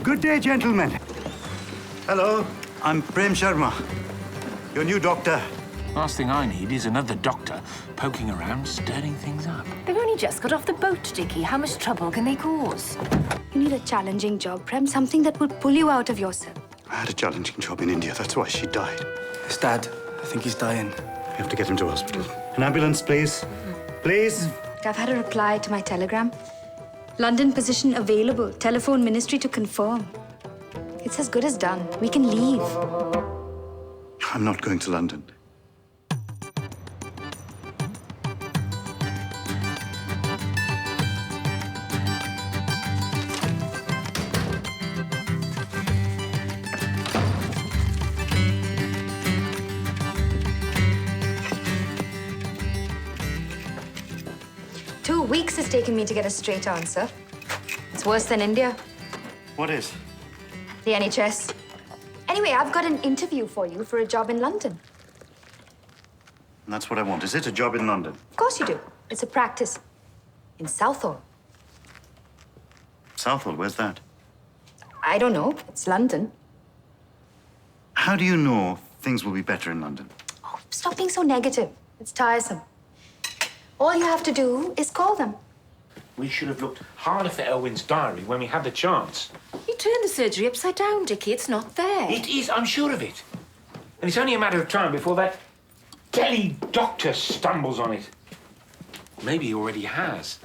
Good day, gentlemen. Hello, I'm Prem Sharma, your new doctor. Last thing I need is another doctor poking around, stirring things up. They've only just got off the boat, Dickie. How much trouble can they cause? You need a challenging job, Prem. Something that will pull you out of yourself. I had a challenging job in India. That's why she died. His dad, I think he's dying. We have to get him to hospital. An ambulance, please. Please. I've had a reply to my telegram. London position available. Telephone ministry to confirm. It's as good as done. We can leave. I'm not going to London. 2 weeks it's taken me to get a straight answer. It's worse than India. What is? The NHS. Anyway, I've got an interview for you for a job in London. And that's what I want. Is it a job in London? Of course you do. It's a practice. In Southall. Southall, where's that? I don't know. It's London. How do you know things will be better in London? Oh, stop being so negative. It's tiresome. All you have to do is call them. We should have looked harder for Elwyn's diary when we had the chance. You turned the surgery upside down, Dickie. It's not there. It is, I'm sure of it. And it's only a matter of time before that Delhi doctor stumbles on it. Maybe he already has.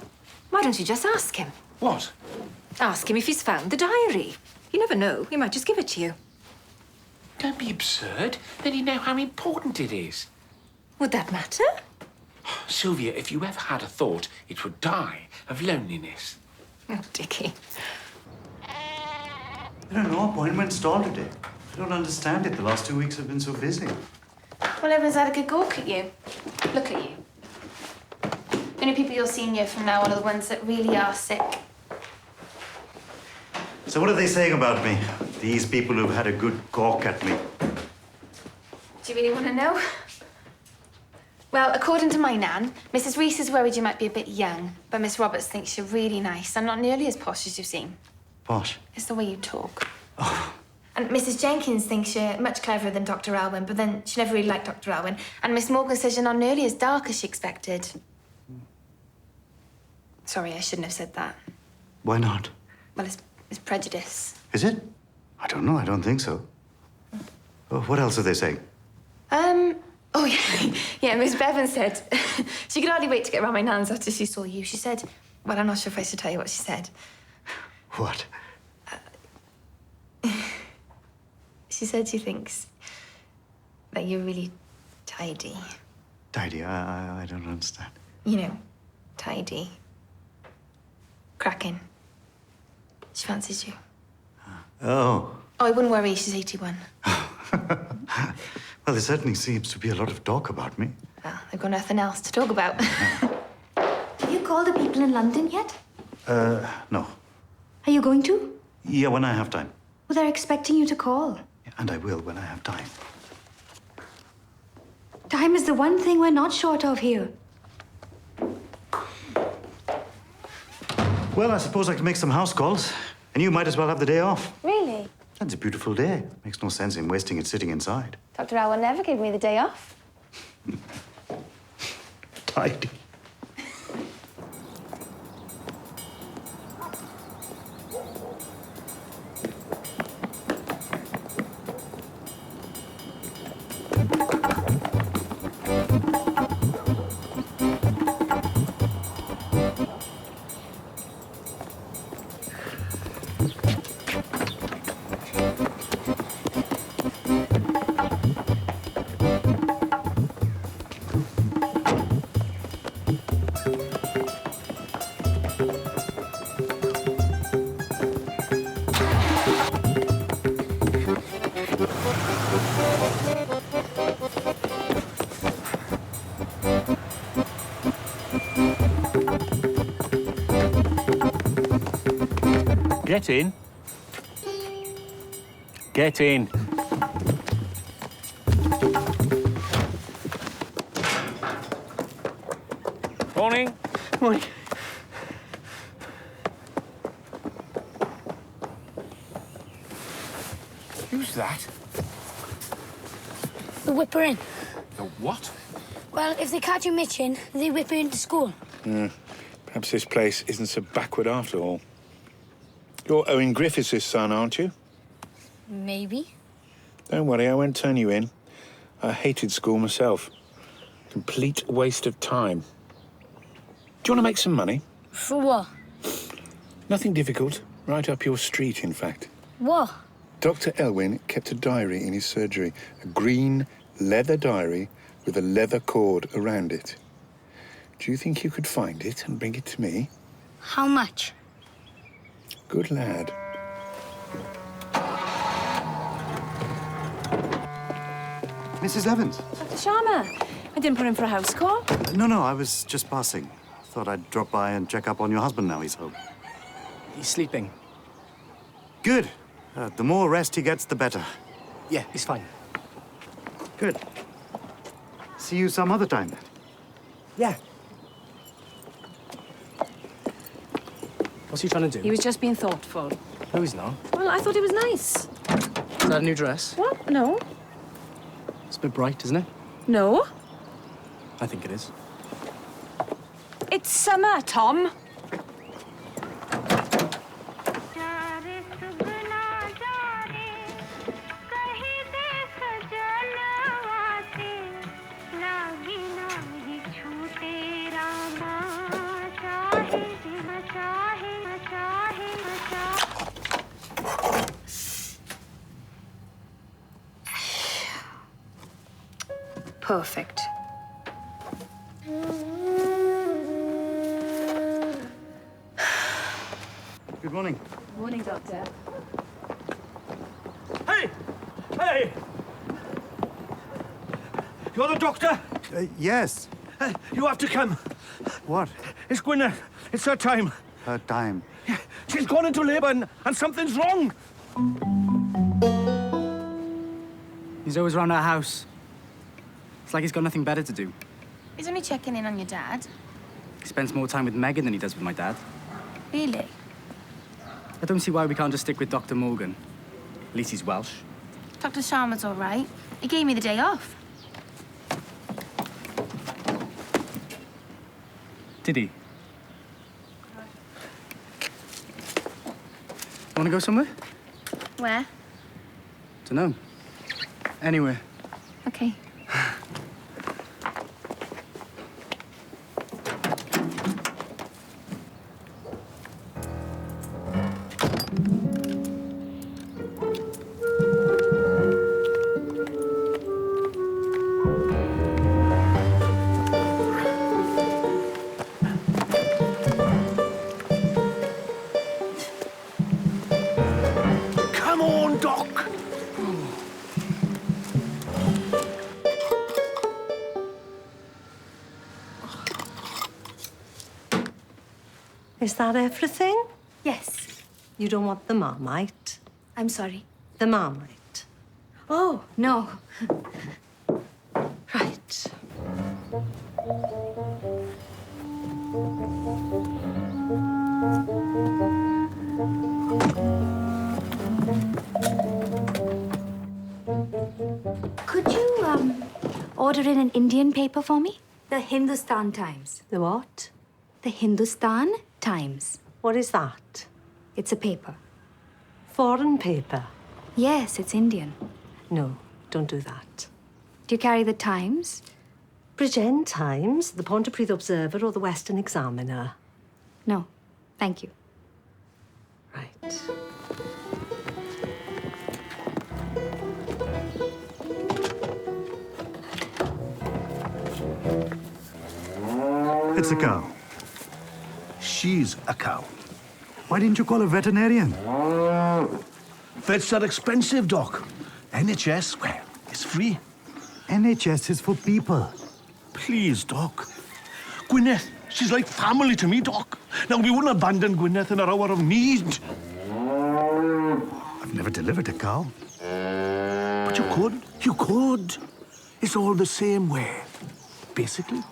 Why don't you just ask him? What? Ask him if he's found the diary. You never know. He might just give it to you. Don't be absurd. Then you know how important it is. Would that matter? Sylvia, if you ever had a thought, it would die of loneliness. Oh, Dickie. I don't know. Appointment stalled today. I don't understand it. The last 2 weeks have been so busy. Well, everyone's had a good gawk at you. Look at you. The only people you're seeing here from now on are the ones that really are sick. So what are they saying about me? These people who've had a good gawk at me. Do you really want to know? Well, according to my nan, Mrs. Reese is worried you might be a bit young, but Miss Roberts thinks you're really nice and not nearly as posh as you've seen. Posh? It's the way you talk. Oh. And Mrs. Jenkins thinks you're much cleverer than Dr. Alwyn, but then she never really liked Dr. Alwyn. And Miss Morgan says you're not nearly as dark as she expected. Sorry, I shouldn't have said that. Why not? Well, it's prejudice. Is it? I don't know. I don't think so. Oh, what else are they saying? Oh, yeah. Yeah, Miss Bevan said she could hardly wait to get around my nan's after she saw you. She said, well, I'm not sure if I should tell you what she said. What? She said she thinks that you're really tidy. Tidy? I don't understand. You know, tidy. Cracking. She fancies you. Oh. Oh, I wouldn't worry. She's 81. Well, there certainly seems to be a lot of talk about me. Well, they've got nothing else to talk about. Have you called the people in London yet? No. Are you going to? Yeah, when I have time. Well, they're expecting you to call. Yeah, and I will when I have time. Time is the one thing we're not short of here. Well, I suppose I can make some house calls. And you might as well have the day off. Really? That's a beautiful day. Makes no sense in wasting it sitting inside. Dr. Alwyn never gave me the day off. Tidy. Get in. Get in. Morning. Morning. Who's that? The whip her in. The what? Well, if they catch you mitching, they whip her into school. Perhaps this place isn't so backward after all. You're Owen Griffiths' son, aren't you? Maybe. Don't worry, I won't turn you in. I hated school myself. Complete waste of time. Do you want to make some money? For what? Nothing difficult. Right up your street, in fact. What? Dr. Elwyn kept a diary in his surgery. A green leather diary with a leather cord around it. Do you think you could find it and bring it to me? How much? Good lad. Mrs. Evans? Dr. Sharpe, I didn't put in for a house call. No, I was just passing. Thought I'd drop by and check up on your husband now he's home. He's sleeping. Good. The more rest he gets, the better. Yeah, he's fine. Good. See you some other time, then. Yeah. What's he trying to do? He was just being thoughtful. No, he's not. Well, I thought it was nice. Is that a new dress? What? No. It's a bit bright, isn't it? No. I think it is. It's summer, Tom. Perfect. Good morning. Morning, Doctor. Hey! Hey! You're the doctor? Yes. You have to come. What? It's Gwyneth. It's her time. Her time. She's gone into labour and something's wrong. He's always around our house. It's like he's got nothing better to do. He's only checking in on your dad. He spends more time with Megan than he does with my dad. Really? I don't see why we can't just stick with Dr. Morgan. At least he's Welsh. Dr. Sharma's all right. He gave me the day off. Did he? Want to go somewhere? Where? Dunno. Anywhere. Okay. Come on, Doc. Is that everything? Yes. You don't want the Marmite? I'm sorry. The Marmite. Oh, no. Right. Could you, order in an Indian paper for me? The Hindustan Times. The what? The Hindustan Times. What is that? It's a paper. Foreign paper? Yes, it's Indian. No, don't do that. Do you carry the Times? Bridgend Times, the Pontypridd Observer, or the Western Examiner? No. Thank you. Right. It's a cow. She's a cow. Why didn't you call a veterinarian? Vets are expensive, Doc. NHS, well, it's free. NHS is for people. Please, Doc. Gwyneth, she's like family to me, Doc. Now, we wouldn't abandon Gwyneth in her hour of need. I've never delivered a cow. But you could. You could. It's all the same way, basically.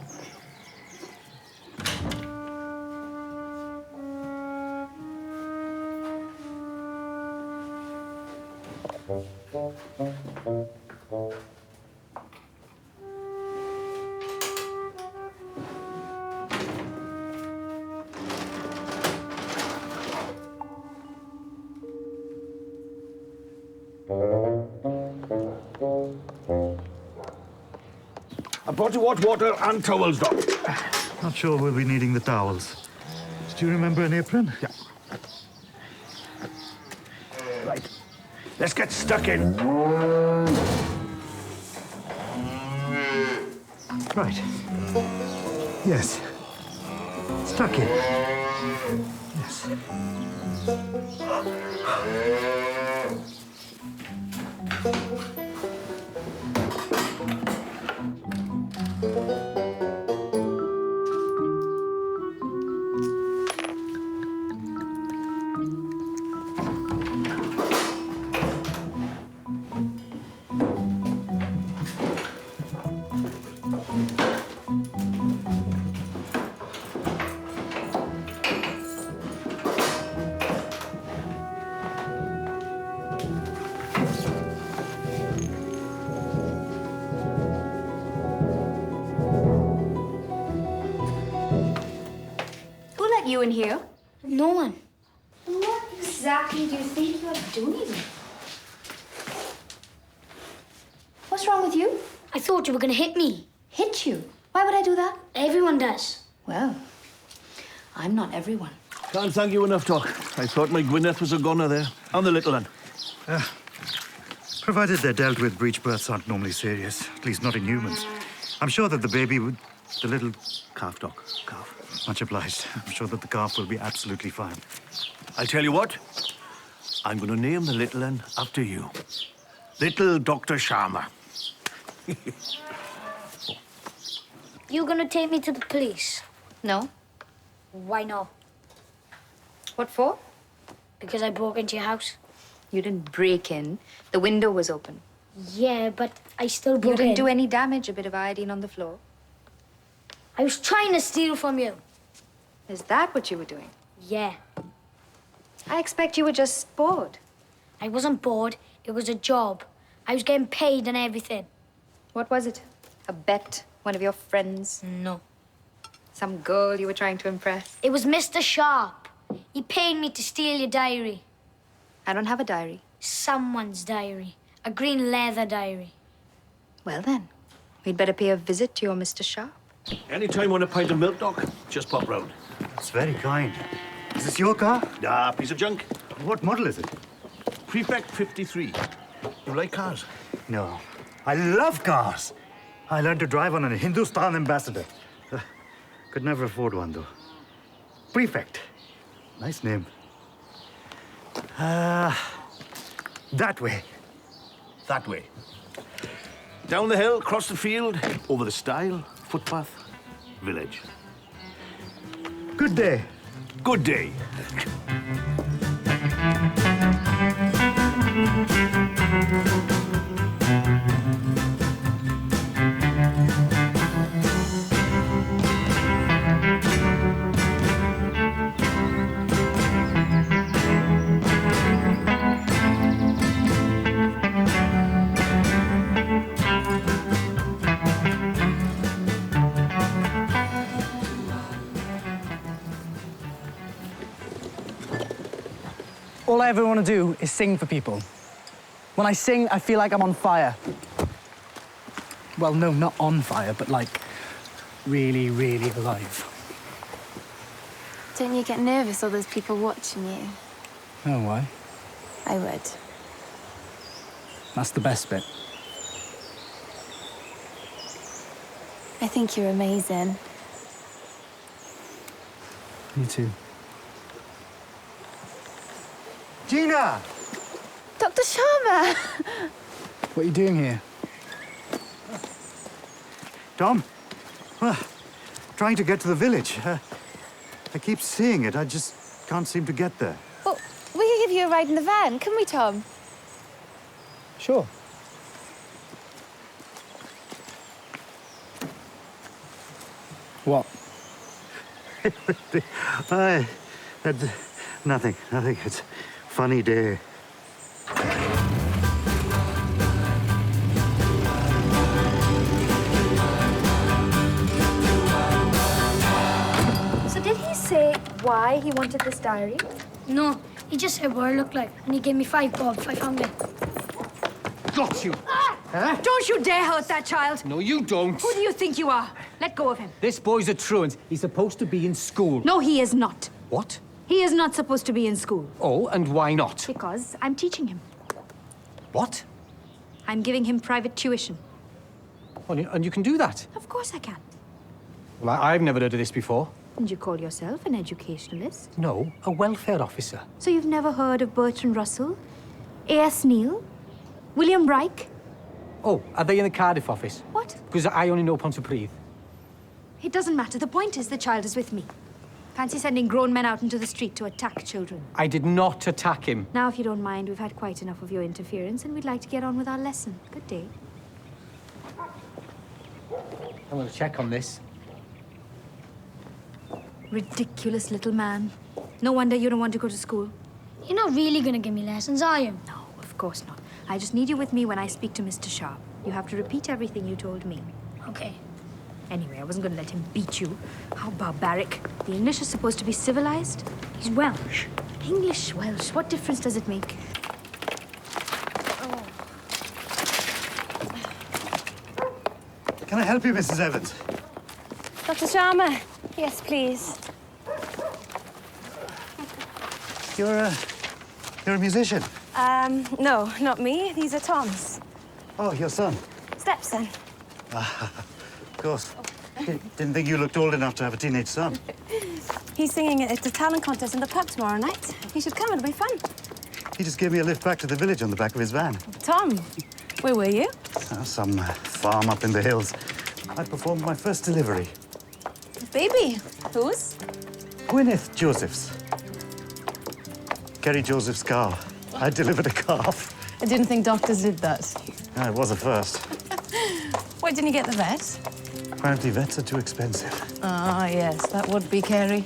I brought you hot water and towels, Doc. Not sure we'll be needing the towels. Do you remember an apron? Yeah. Right. Let's get stuck in. Right. Yes. Stuck in. Yes. You in here? No one. What exactly do you think you're doing? What's wrong with you? I thought you were going to hit me. Hit you? Why would I do that? Everyone does. Well, I'm not everyone. Can't thank you enough, Doc. I thought my Gwyneth was a goner there. And the little one. Provided they're dealt with, breech births aren't normally serious, at least not in humans. I'm sure that the baby would... The little... Calf, Doc. Calf. Much obliged. I'm sure that the calf will be absolutely fine. I'll tell you what. I'm going to name the little one after you. Little Dr. Sharpe. You're going to take me to the police? No? Why not? What for? Because I broke into your house. You didn't break in. The window was open. Yeah, but I still broke You in. didn't do any damage, a bit of iodine on the floor. I was trying to steal from you. Is that what you were doing? Yeah. I expect you were just bored. I wasn't bored. It was a job. I was getting paid and everything. What was it? A bet? One of your friends? No. Some girl you were trying to impress? It was Mr. Sharpe. He paid me to steal your diary. I don't have a diary. Someone's diary. A green leather diary. Well then, we'd better pay a visit to your Mr. Sharpe. Anytime you want a pint of milk, Doc, just pop round. That's very kind. Is this your car? Nah, piece of junk. What model is it? Prefect 53. You like cars? No. I love cars. I learned to drive on a Hindustan Ambassador. Could never afford one, though. Prefect. Nice name. That way. That way. Down the hill, across the field, over the stile, footpath, village. Good day. Good day. All I ever want to do is sing for people. When I sing, I feel like I'm on fire. Well, no, not on fire, but like really, really alive. Don't you get nervous, all those people watching you? Oh, why? I would. That's the best bit. I think you're amazing. Me too. Gina! Dr. Sharpe! What are you doing here? Tom? Well, trying to get to the village. I keep seeing it. I just can't seem to get there. Well, we could give you a ride in the van, can we, Tom? Sure. What? Nothing. It's a funny day. say why he wanted this diary? No, he just said what it looked like, and he gave me 5 bob if I found it. Got you. Don't you dare hurt that child. No, you don't. Who do you think you are? Let go of him. This boy's a truant. He's supposed to be in school. No, he is not. What? He is not supposed to be in school. Oh, and why not? Because I'm teaching him. What? I'm giving him private tuition. Oh, and you can do that? Of course I can. Well, I've never heard of this before. And you call yourself an educationalist? No, a welfare officer. So you've never heard of Bertrand Russell? A.S. Neil? William Reich? Oh, are they in the Cardiff office? What? Because I only know Pontypridd. It doesn't matter. The point is the child is with me. Fancy sending grown men out into the street to attack children. I did not attack him. Now, if you don't mind, we've had quite enough of your interference and we'd like to get on with our lesson. Good day. I'm going to check on this. Ridiculous little man. No wonder you don't want to go to school. You're not really gonna give me lessons, are you? No, of course not. I just need you with me when I speak to Mr. Sharpe. You have to repeat everything you told me. Okay. Anyway, I wasn't going to let him beat you. How barbaric. The English is supposed to be civilized. He's Welsh. English, Welsh. What difference does it make? Can I help you, Mrs. Evans? Dr. Sharma. Yes, please. You're a musician. No, not me. These are Tom's. Oh, your son. Stepson. Of course. Didn't think you looked old enough to have a teenage son. He's singing at the talent contest in the pub tomorrow night. You should come. It'll be fun. He just gave me a lift back to the village on the back of his van. Tom, where were you? Some farm up in the hills. I performed my first delivery. Baby. Whose? Gwyneth Joseph's. Kerry Joseph's car. I delivered a calf. I didn't think doctors did that. It was a first. Why didn't you get the vet? Apparently vets are too expensive. Ah, yes, that would be Kerry.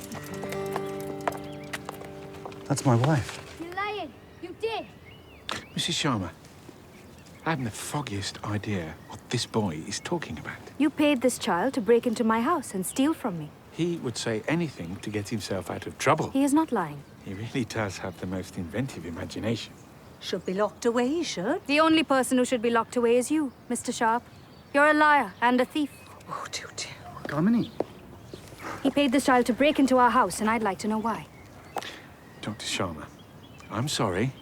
That's my wife. You're lying. You did. Mrs. Sharma, I haven't the foggiest idea what this boy is talking about. You paid this child to break into my house and steal from me. He would say anything to get himself out of trouble. He is not lying. He really does have the most inventive imagination. Should be locked away, he should. The only person who should be locked away is you, Mr. Sharpe. You're a liar and a thief. Oh, dear, dear. Kamini. He paid this child to break into our house, and I'd like to know why. Dr. Sharma, I'm sorry,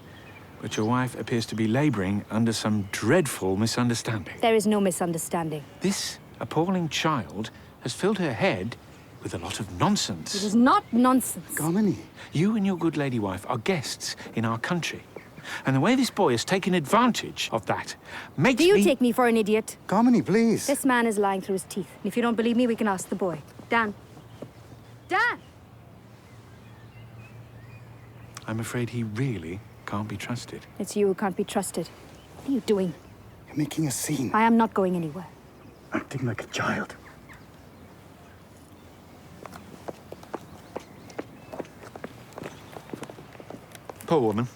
but your wife appears to be labouring under some dreadful misunderstanding. There is no misunderstanding. This appalling child has filled her head with a lot of nonsense. It is not nonsense. Kamini. You and your good lady wife are guests in our country. And the way this boy has taken advantage of that makes Do you me... take me for an idiot? Kamini, please. This man is lying through his teeth. And if you don't believe me, we can ask the boy. Dan. Dan! I'm afraid he really can't be trusted. It's you who can't be trusted. What are you doing? You're making a scene. I am not going anywhere. Acting like a child. Poor woman.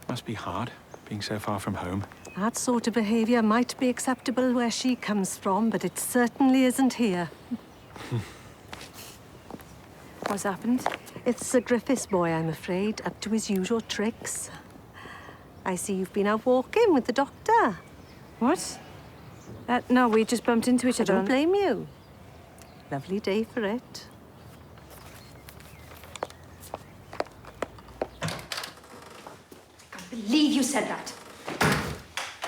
Must be hard, being so far from home. That sort of behaviour might be acceptable where she comes from, but it certainly isn't here. What's happened? It's Sir Griffith's boy, I'm afraid, up to his usual tricks. I see you've been out walking with the doctor. What? No, we just bumped into each I other. don't blame you. Lovely day for it. Believe you said that.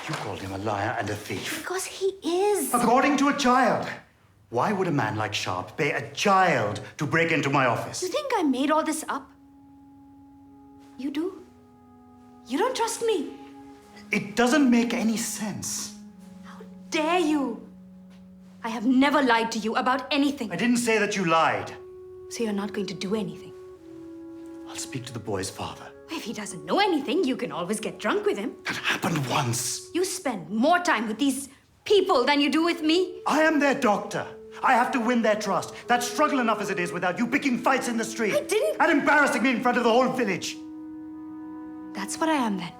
You called him a liar and a thief. Because he is. According to a child. Why would a man like Sharpe pay a child to break into my office? You think I made all this up? You do? You don't trust me? It doesn't make any sense. How dare you? I have never lied to you about anything. I didn't say that you lied. So you're not going to do anything? I'll speak to the boy's father. If he doesn't know anything, you can always get drunk with him. That happened once. You spend more time with these people than you do with me. I am their doctor. I have to win their trust. That's struggle enough as it is without you picking fights in the street. I didn't. And embarrassing me in front of the whole village. That's what I am then.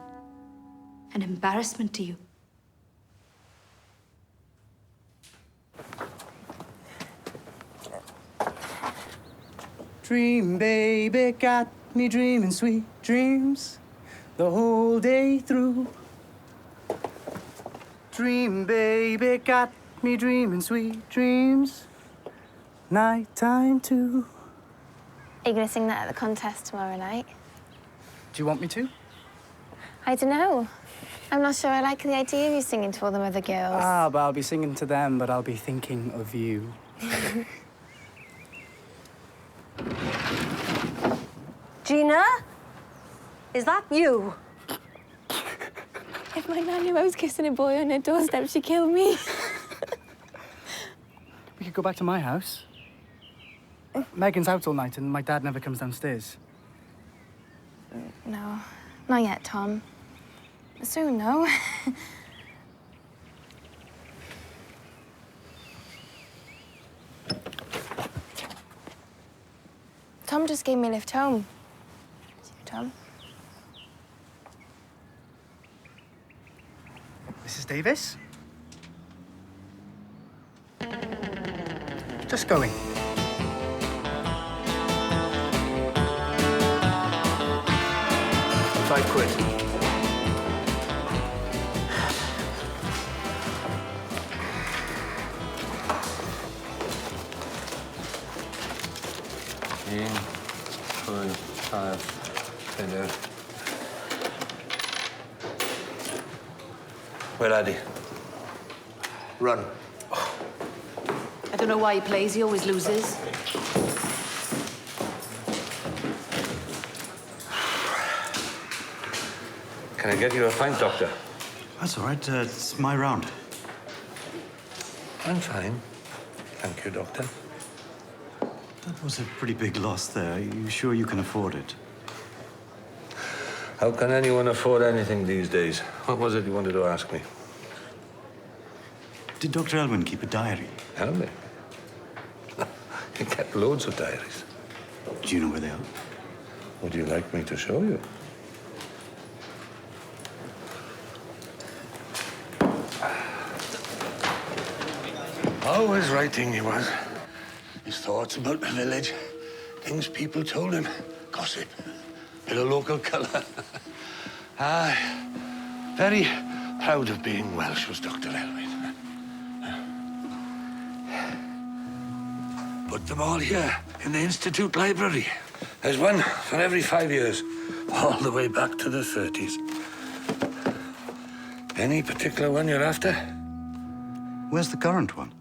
An embarrassment to you. Dream, baby, got me dreaming sweet dreams the whole day through. Dream, baby, got me dreaming sweet dreams. Nighttime too. Are you going to sing that at the contest tomorrow night? Do you want me to? I don't know. I'm not sure I like the idea of you singing to all them other girls. Ah, but I'll be singing to them, but I'll be thinking of you. Gina? Is that you? If my nan knew I was kissing a boy on her doorstep, she'd kill me. We could go back to my house. Megan's out all night and my dad never comes downstairs. No, not yet, Tom. Soon, though. Tom just gave me a lift home. See you, Tom. Mrs. Davis? Just going. £5. Where are they? Run. I don't know why he plays, he always loses. Can I get you a pint, Doctor? That's all right. It's my round. I'm fine. Thank you, Doctor. That was a pretty big loss there. Are you sure you can afford it? How can anyone afford anything these days? What was it you wanted to ask me? Did Dr. Elwyn keep a diary? Elwyn? He kept loads of diaries. Do you know where they are? Would you like me to show you? Always writing he was. His thoughts about the village, things people told him, gossip, bit of local colour. Very proud of being Welsh was Dr. Elwyn. Put them all here in the Institute library. There's one for every 5 years, all the way back to the 30s. Any particular one you're after? Where's the current one?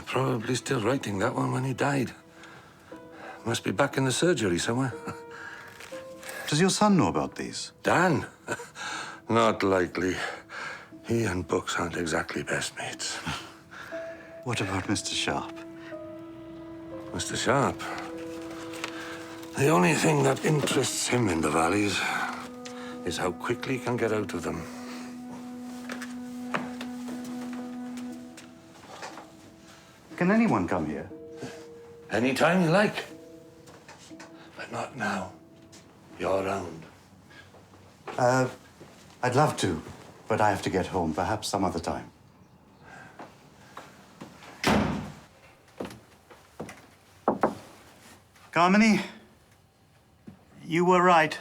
Probably still writing that one when he died. Must be back in the surgery somewhere. Does your son know about these? Dan? Not likely. He and books aren't exactly best mates. What about Mr. Sharpe? Mr. Sharpe? The only thing that interests him in the valleys is how quickly he can get out of them. Can anyone come here? Anytime you like. But not now. You're around. I'd love to, but I have to get home. Perhaps some other time. Kamini, you were right.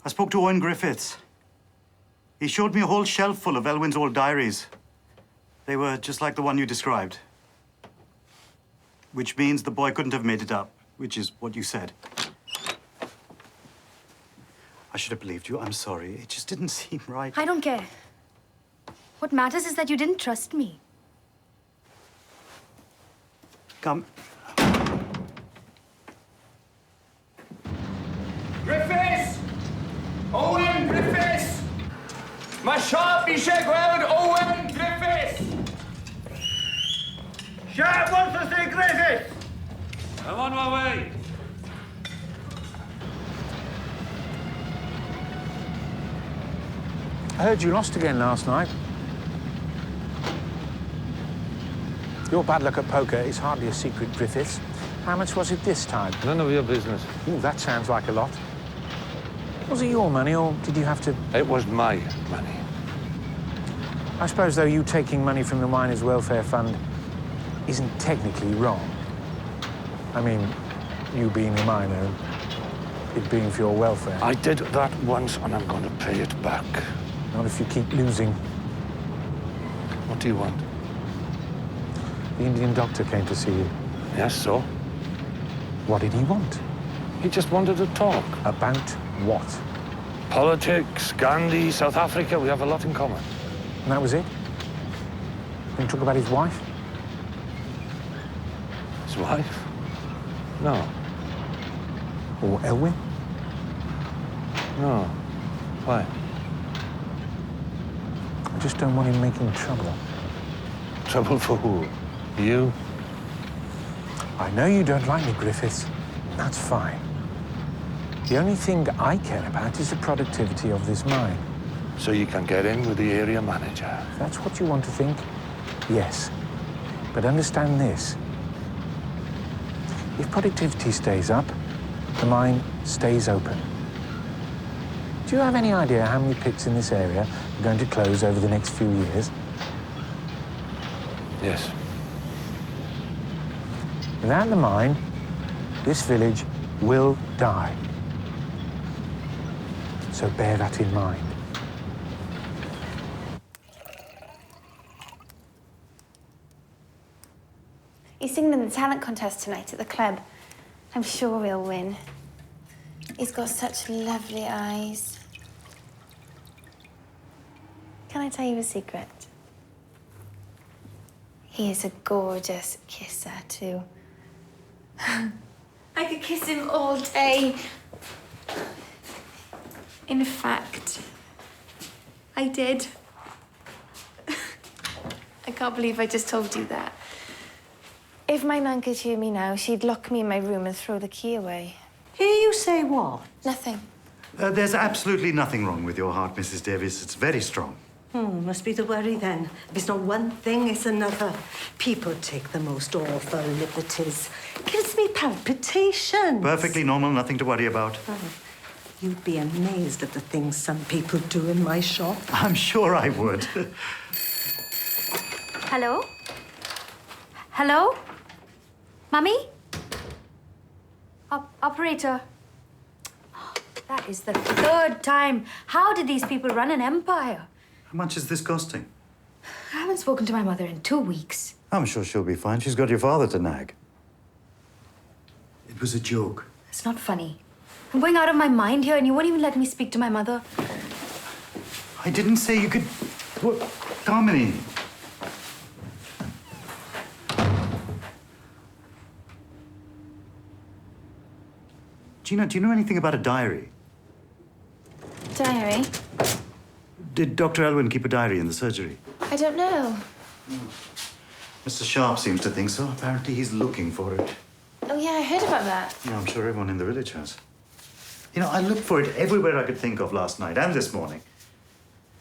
I spoke to Owen Griffiths. He showed me a whole shelf full of Elwyn's old diaries. They were just like the one you described. Which means the boy couldn't have made it up, which is what you said. I should have believed you. I'm sorry. It just didn't seem right. I don't care. What matters is that you didn't trust me. Come. Griffiths! Owen Griffiths! Mae Sharpe eisiau gweld Owen Griffiths! Sharpe wants to see Griffiths! I'm on my way. I heard you lost again last night. Your bad luck at poker is hardly a secret, Griffiths. How much was it this time? None of your business. Ooh, that sounds like a lot. Was it your money, or did you have to... It was my money. I suppose, though, you taking money from the Miners' Welfare Fund isn't technically wrong. I mean, you being a minor, it being for your welfare. I did that once and I'm going to pay it back. Not if you keep losing. What do you want? The Indian doctor came to see you. Yes, so? What did he want? He just wanted to talk. About what? Politics, Gandhi, South Africa, we have a lot in common. And that was it? Didn't talk about his wife? His wife? No. Or Elwyn? No. Why? I just don't want him making trouble. Trouble for who? You? I know you don't like me, Griffiths. That's fine. The only thing I care about is the productivity of this mine. So you can get in with the area manager? If that's what you want to think, yes. But understand this. If productivity stays up, the mine stays open. Do you have any idea how many pits in this area are going to close over the next few years? Yes. Without the mine, this village will die. So bear that in mind. He's singing in the talent contest tonight at the club. I'm sure he'll win. He's got such lovely eyes. Can I tell you a secret? He is a gorgeous kisser, too. I could kiss him all day. In fact, I did. I can't believe I just told you that. If my nan could hear me now, she'd lock me in my room and throw the key away. Hear you say what? Nothing. There's absolutely nothing wrong with your heart, Mrs. Davies. It's very strong. Must be the worry then. If it's not one thing, it's another. People take the most awful liberties. Gives me palpitations. Perfectly normal, nothing to worry about. You'd be amazed at the things some people do in my shop. I'm sure I would. Hello? Hello? Mummy? Operator. Oh, that is the third time. How did these people run an empire? How much is this costing? I haven't spoken to my mother in 2 weeks. I'm sure she'll be fine. She's got your father to nag. It was a joke. It's not funny. I'm going out of my mind here, and you won't even let me speak to my mother. I didn't say you could... What? Kamini. Gina, do you know anything about a diary? Diary? Did Dr. Elwyn keep a diary in the surgery? I don't know. Mr. Sharpe seems to think so. Apparently he's looking for it. Oh, yeah, I heard about that. Yeah, I'm sure everyone in the village has. You know, I looked for it everywhere I could think of last night and this morning.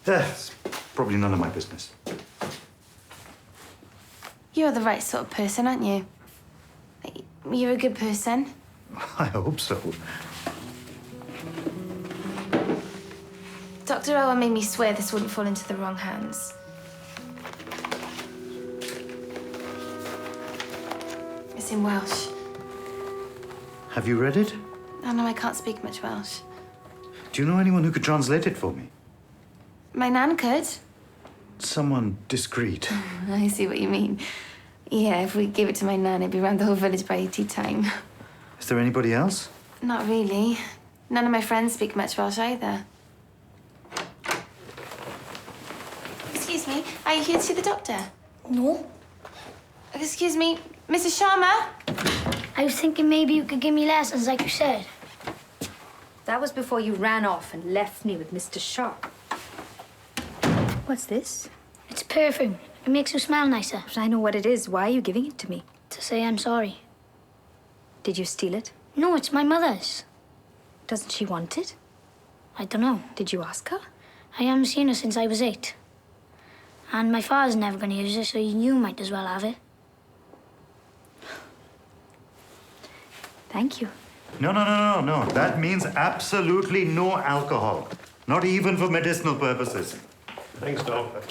It's probably none of my business. You're the right sort of person, aren't you? You're a good person. I hope so. Dr. Owen made me swear this wouldn't fall into the wrong hands. It's in Welsh. Have you read it? Oh, no, I can't speak much Welsh. Do you know anyone who could translate it for me? My nan could. Someone discreet. I see what you mean. Yeah, if we gave it to my nan, it'd be around the whole village by tea time. Is there anybody else? Not really. None of my friends speak much Welsh either. Excuse me, are you here to see the doctor? No. Excuse me, Mrs. Sharma? I was thinking maybe you could give me lessons like you said. That was before you ran off and left me with Mr. Sharpe. What's this? It's perfume. It makes you smell nicer. But I know what it is. Why are you giving it to me? To say I'm sorry. Did you steal it? No, it's my mother's. Doesn't she want it? I don't know. Did you ask her? I haven't seen her since I was 8. And my father's never going to use it, so you might as well have it. Thank you. No. That means absolutely no alcohol. Not even for medicinal purposes. Thanks, Doctor.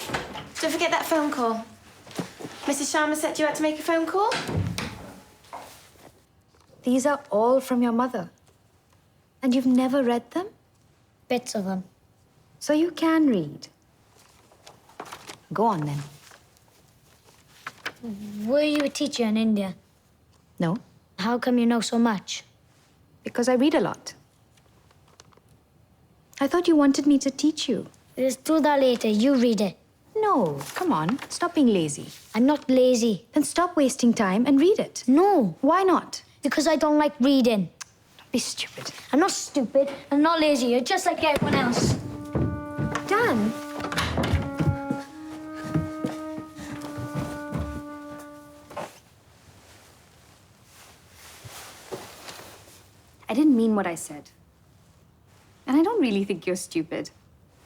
Don't forget that phone call. Mrs. Sharma set you out to make a phone call? These are all from your mother. And you've never read them? Bits of them. So you can read. Go on then. Were you a teacher in India? No, How come you know so much? because I read a lot. I thought you wanted me to teach you. Let's do that later. You read it. No, come on. Stop being lazy. I'm not lazy. Then stop wasting time and read it. No. Why not? Because I don't like reading. Don't be stupid. I'm not stupid. I'm not lazy. You're just like everyone else. Dan? I didn't mean what I said. And I don't really think you're stupid.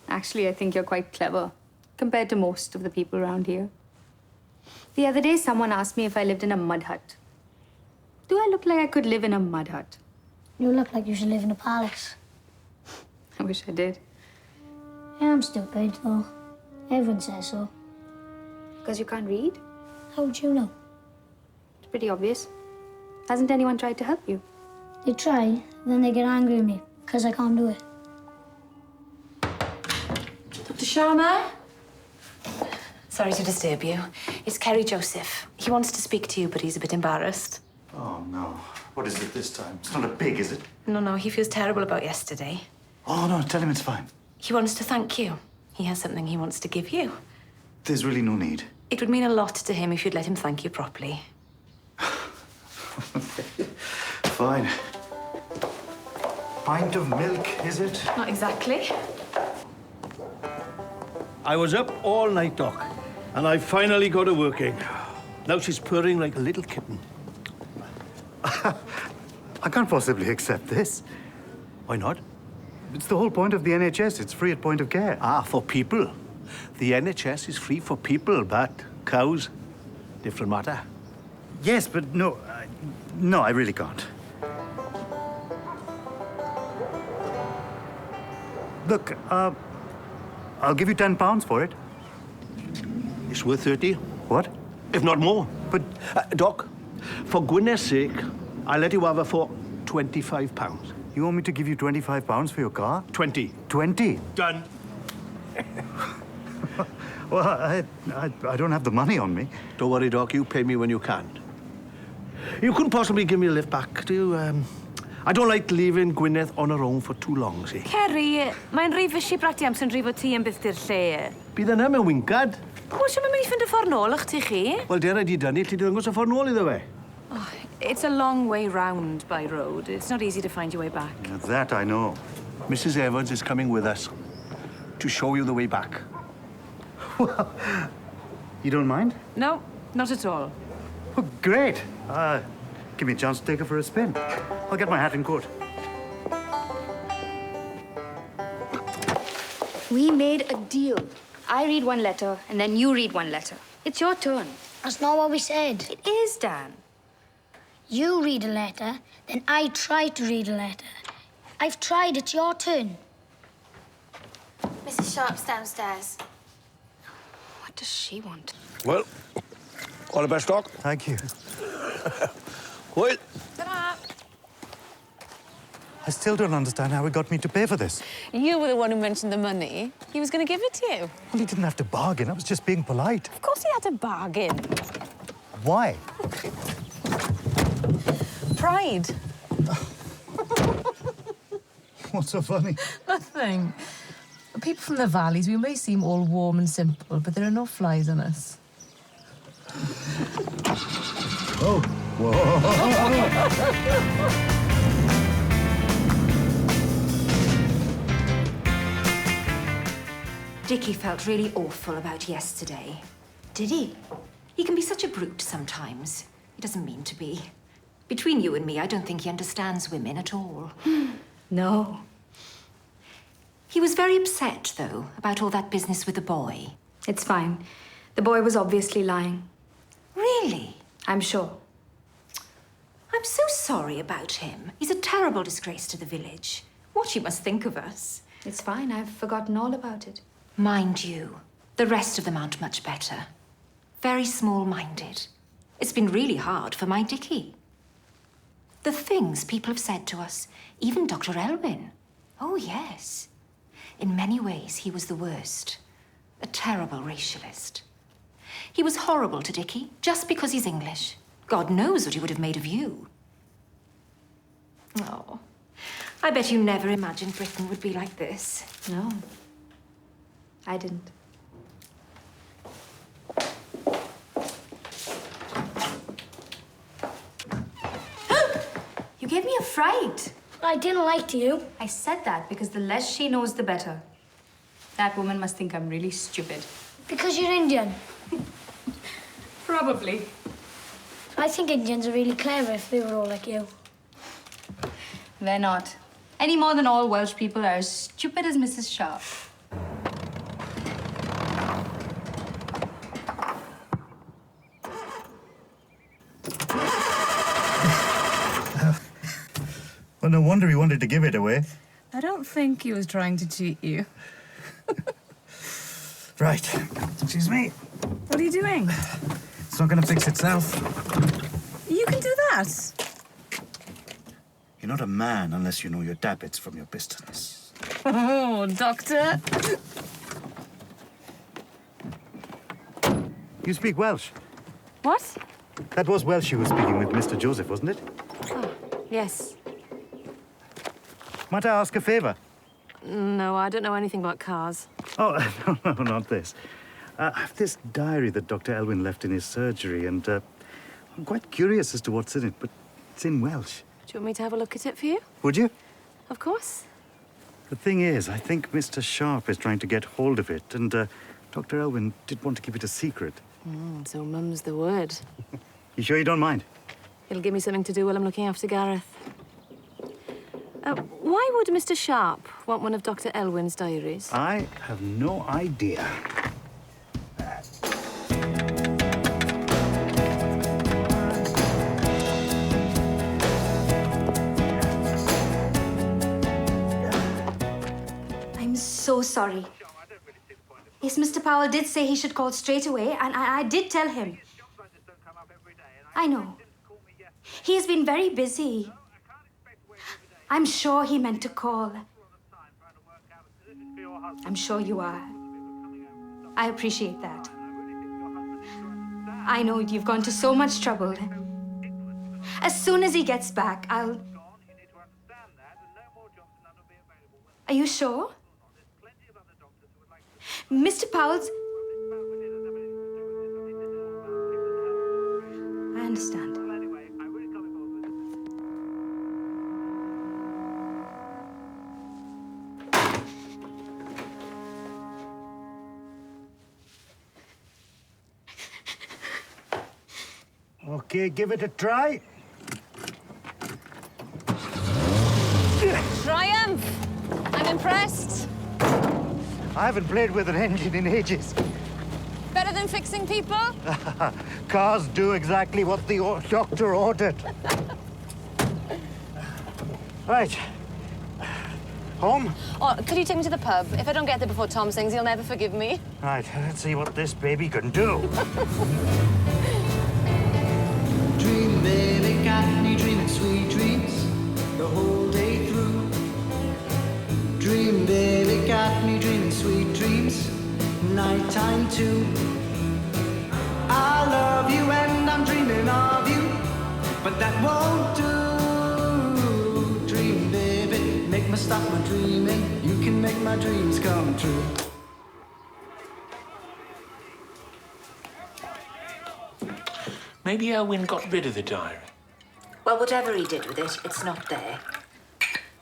Actually, I think you're quite clever, compared to most of the people around here. The other day, someone asked me if I lived in a mud hut. Do I look like I could live in a mud hut? You look like you should live in a palace. I wish I did. Yeah, I'm stupid, though. Everyone says so. Because you can't read? How would you know? It's pretty obvious. Hasn't anyone tried to help you? They try, then they get angry at me, because I can't do it. Dr. Sharpe? Sorry to disturb you. It's Kerry Joseph. He wants to speak to you, but he's a bit embarrassed. Oh, no. What is it this time? It's not a pig, is it? No, he feels terrible about yesterday. Oh, no, tell him it's fine. He wants to thank you. He has something he wants to give you. There's really no need. It would mean a lot to him if you'd let him thank you properly. Fine. Pint of milk, is it? Not exactly. I was up all night, Doc, and I finally got her working. Now she's purring like a little kitten. I can't possibly accept this. Why not? It's the whole point of the NHS. It's free at point of care. Ah, for people. The NHS is free for people, but cows, different matter. Yes, but no. No, I really can't. Look, I'll give you £10 for it. It's worth 30. What? If not more. But... Doc, for goodness sake, I'll let you have her for £25. You want me to give you £25 for your car? 20. 20? Done. Well, I don't have the money on me. Don't worry, Doc. You pay me when you can. You couldn't possibly give me a lift back, do you? I don't like leaving Gwyneth on her own for too long, see? Kerry, mae'n rhy fysi brati am sy'n rifo ti yn byth di'r lle. Bydd yna mewn wincad. Wel, sy'n mynd i ffind y ffordd nôl o'ch ti chi? Wel, dera di dynnu, ti ddangos y ffordd nôl iddo fe. Oh, it's a long way round by road. It's not easy to find your way back. That I know. Mrs. Evans is coming with us to show you the way back. Well, you don't mind? No, not at all. Oh, great. Give me a chance to take her for a spin. I'll get my hat and coat. We made a deal. I read one letter, and then you read one letter. It's your turn. That's not what we said. It is, Dan. You read a letter, then I try to read a letter. I've tried. It's your turn. Mrs. Sharpe's downstairs. What does she want? Well, all the best, Doc. Thank you. Well. I still don't understand how he got me to pay for this. You were the one who mentioned the money. He was going to give it to you. Well, he didn't have to bargain. I was just being polite. Of course he had to bargain. Why? Pride. What's so funny? Nothing. People from the valleys, we may seem all warm and simple, but there are no flies in us. Oh, whoa. Dickie felt really awful about yesterday. Did he? He can be such a brute sometimes. He doesn't mean to be. Between you and me, I don't think he understands women at all. No. He was very upset, though, about all that business with the boy. It's fine. The boy was obviously lying. Really? I'm sure. I'm so sorry about him. He's a terrible disgrace to the village. What you must think of us. It's fine. I've forgotten all about it. Mind you, the rest of them aren't much better. Very small-minded. It's been really hard for my Dickie. The things people have said to us, even Dr. Elwyn. Oh, yes. In many ways, he was the worst. A terrible racialist. He was horrible to Dickie, just because he's English. God knows what he would have made of you. Oh, I bet you never imagined Britain would be like this. No, I didn't. You gave me a fright. I didn't like you. I said that because the less she knows, the better. That woman must think I'm really stupid. Because you're Indian. Probably. I think Indians are really clever if they were all like you. They're not. Any more than all Welsh people are as stupid as Mrs. Sharpe. Well, no wonder he wanted to give it away. I don't think he was trying to cheat you. Right. Excuse me. What are you doing? It's not going to fix itself. You can do that. You're not a man unless you know your dabbits from your pistons. Oh, doctor. You speak Welsh. What? That was Welsh you were speaking with Mr. Joseph, wasn't it? Oh, yes. Might I ask a favour? No, I don't know anything about cars. Oh, no, not this. I have this diary that Dr. Elwyn left in his surgery, and I'm quite curious as to what's in it, but it's in Welsh. Do you want me to have a look at it for you? Would you? Of course. The thing is, I think Mr. Sharpe is trying to get hold of it, and Dr. Elwyn did want to keep it a secret. So mum's the word. You sure you don't mind? It'll give me something to do while I'm looking after Gareth. Why would Mr. Sharpe want one of Dr. Elwyn's diaries? I have no idea. I'm so sorry. Yes, Mr. Powell did say he should call straight away, and I did tell him. I know. He has been very busy. I'm sure he meant to call. I'm sure you are. I appreciate that. I know you've gone to so much trouble. As soon as he gets back, I'll... Are you sure? Mr. Powell's... I understand. Okay, give it a try. Triumph! I'm impressed. I haven't played with an engine in ages. Better than fixing people? Cars do exactly what the doctor ordered. Right. Home? Oh, could you take me to the pub? If I don't get there before Tom sings, he'll never forgive me. Right, let's see what this baby can do. Dream, baby, got me dreaming sweet dreams the whole day through. Dream, baby, got me dreaming sweet dreams, nighttime too. I love you and I'm dreaming of you, but that won't do. Dream, baby, make me stop my dreaming. You can make my dreams come true. Maybe Elwyn got rid of the diary. Well, whatever he did with it, it's not there.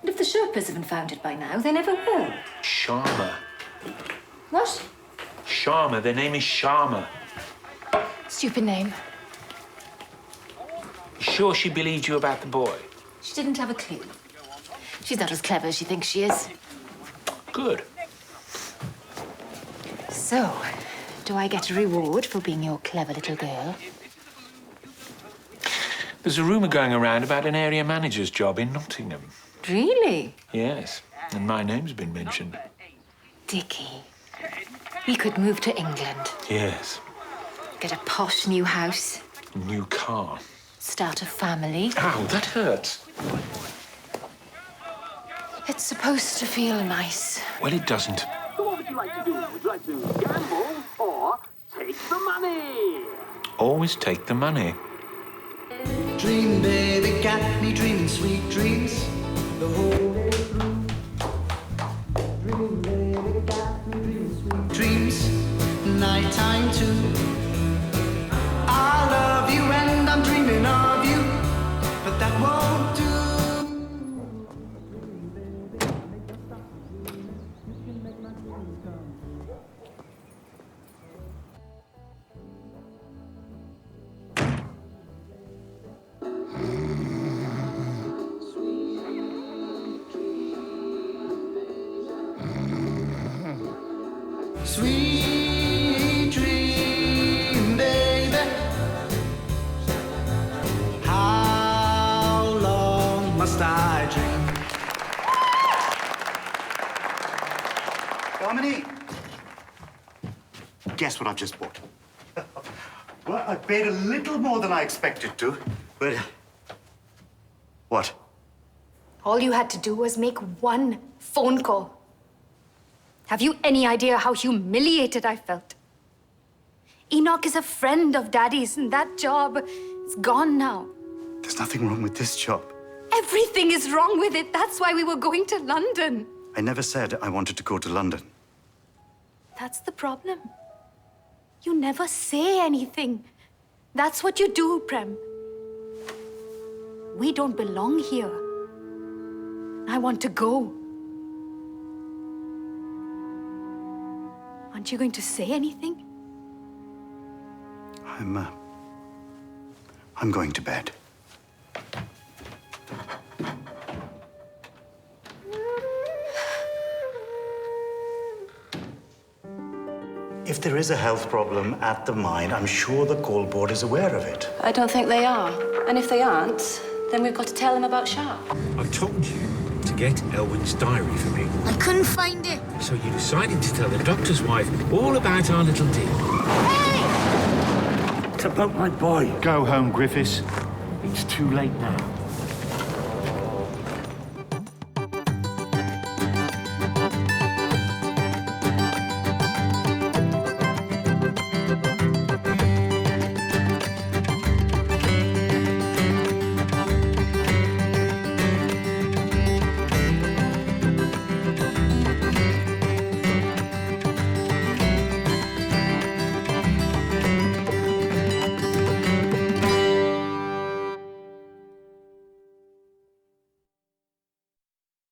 And if the Sherpas haven't found it by now, they never will. Sharma. What? Sharma. Their name is Sharma. Stupid name. Sure she believed you about the boy? She didn't have a clue. She's not as clever as she thinks she is. Good. So, do I get a reward for being your clever little girl? There's a rumour going around about an area manager's job in Nottingham. Really? Yes, and my name's been mentioned. Dickie, we could move to England. Yes. Get a posh new house. New car. start a family. Ow, that hurts. It's supposed to feel nice. Well, it doesn't. So what would you like to do? Would you like to gamble or take the money? Always take the money. Dream, baby, got me dreaming sweet dreams the whole day through. Dream, baby, got me dreaming sweet dreams, nighttime too. I love you and I'm dreaming of you, but that won't do. Sweet dream, baby. How long must I dream? Kamini! Guess what I've just bought? Well, I paid a little more than I expected to, but... What? All you had to do was make one phone call. Have you any idea how humiliated I felt? Enoch is a friend of Daddy's, and that job is gone now. There's nothing wrong with this job. Everything is wrong with it. That's why we were going to London. I never said I wanted to go to London. That's the problem. You never say anything. That's what you do, Prem. We don't belong here. I want to go. Aren't you going to say anything? I'm going to bed. If there is a health problem at the mine, I'm sure the call board is aware of it. I don't think they are. And if they aren't, then we've got to tell them about Sharpe. I told you to get Elwyn's diary for me. I couldn't find it. So you decided to tell the doctor's wife all about our little deal. It's about my boy. Go home, Griffiths. It's too late now.